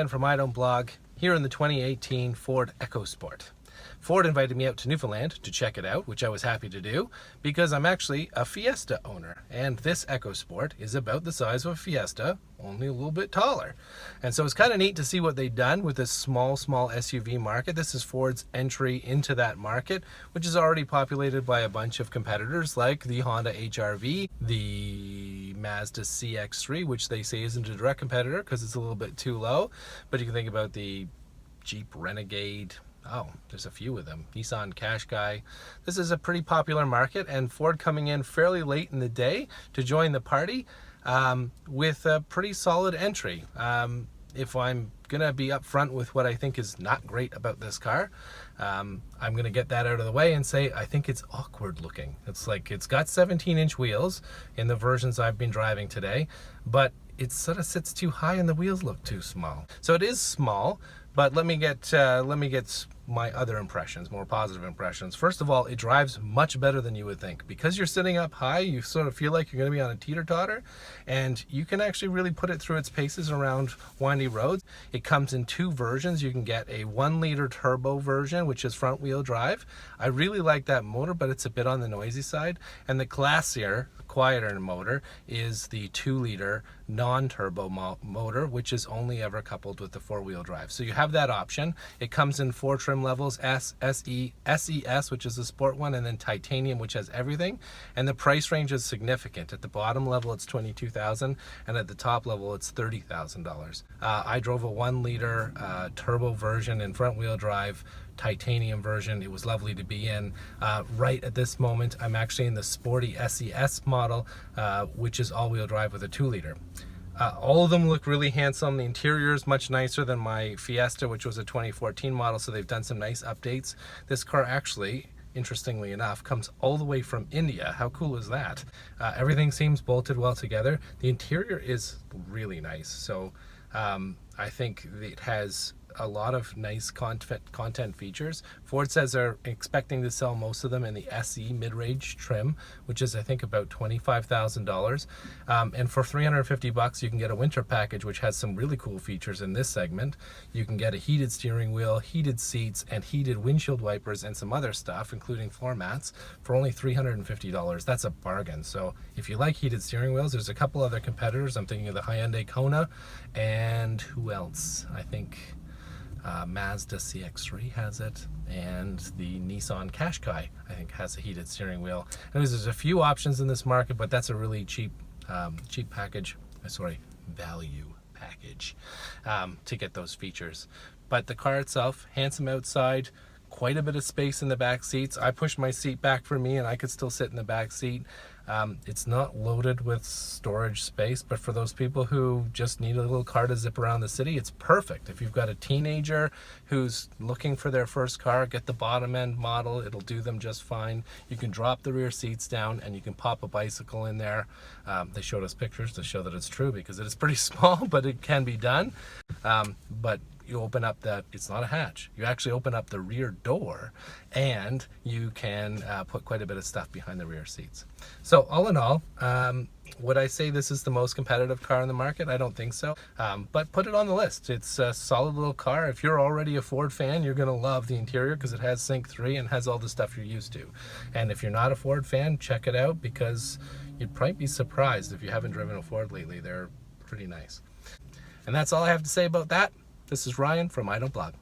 Ryan from I Don't Blog, here in the 2018 Ford EcoSport. Ford invited me out to Newfoundland to check it out, which I was happy to do, because I'm actually a Fiesta owner, and this EcoSport is about the size of a Fiesta, only a little bit taller. And so it's kind of neat to see what they've done with this small SUV market. This is Ford's entry into that market, which is already populated by a bunch of competitors like the Honda HR-V, the Mazda CX-3, which they say isn't a direct competitor because it's a little bit too low, but you can think about the Jeep Renegade. Oh, there's a few of them. Nissan Qashqai. This is a pretty popular market, and Ford coming in fairly late in the day to join the party with a pretty solid entry. If I'm gonna be upfront with what I think is not great about this car, I'm gonna get that out of the way and say I think it's awkward looking. It's like it's got 17-inch wheels in the versions I've been driving today, but it sort of sits too high and the wheels look too small. So it is small, but let me get my other impressions, more positive impressions. First of all, it drives much better than you would think. Because you're sitting up high, you sort of feel like you're going to be on a teeter-totter, and you can actually really put it through its paces around windy roads. It comes in two versions. You can get a 1-liter turbo version, which is front-wheel drive. I really like that motor, but it's a bit on the noisy side. And the classier, quieter motor is the 2-liter non-turbo motor, which is only ever coupled with the 4-wheel drive. So you have that option. It comes in 4 trim levels: S, SE, SES, which is the sport one, and then titanium, which has everything. And the price range is significant. At the bottom level it's $22,000, and at the top level it's $30,000. I drove a 1-liter turbo version in front-wheel drive, titanium version. It was lovely to be in. Right at this moment I'm actually in the sporty SES model, which is all-wheel drive with a 2-liter. All of them look really handsome. The interior is much nicer than my Fiesta, which was a 2014 model, so they've done some nice updates. This car actually, interestingly enough, comes all the way from India. How cool is that? Everything seems bolted well together. The interior is really nice, so I think it has a lot of nice content features. Ford says they're expecting to sell most of them in the SE mid-range trim, which is I think about $25,000. And for $350 you can get a winter package, which has some really cool features in this segment. You can get a heated steering wheel, heated seats, and heated windshield wipers, and some other stuff, including floor mats, for only $350. That's a bargain. So if you like heated steering wheels, there's a couple other competitors. I'm thinking of the Hyundai Kona, and who else? I think Mazda CX-3 has it, and the Nissan Qashqai I think has a heated steering wheel. And there's a few options in this market, but that's a really cheap package, value package, to get those features. But the car itself, handsome outside, quite a bit of space in the back seats. I pushed my seat back for me and I could still sit in the back seat. It's not loaded with storage space, but for those people who just need a little car to zip around the city, it's perfect. If you've got a teenager who's looking for their first car, get the bottom end model. It'll do them just fine. You can drop the rear seats down and you can pop a bicycle in there. They showed us pictures to show that it's true, because it is pretty small, but it can be done. But you open up it's not a hatch, you actually open up the rear door, and you can put quite a bit of stuff behind the rear seats. So all in all, would I say this is the most competitive car in the market? I don't think so, but put it on the list. It's a solid little car. If you're already a Ford fan, you're gonna love the interior because it has Sync 3 and has all the stuff you're used to. And if you're not a Ford fan, check it out, because you'd probably be surprised if you haven't driven a Ford lately. They're pretty nice. And that's all I have to say about that. This is Ryan from I Don't Blog.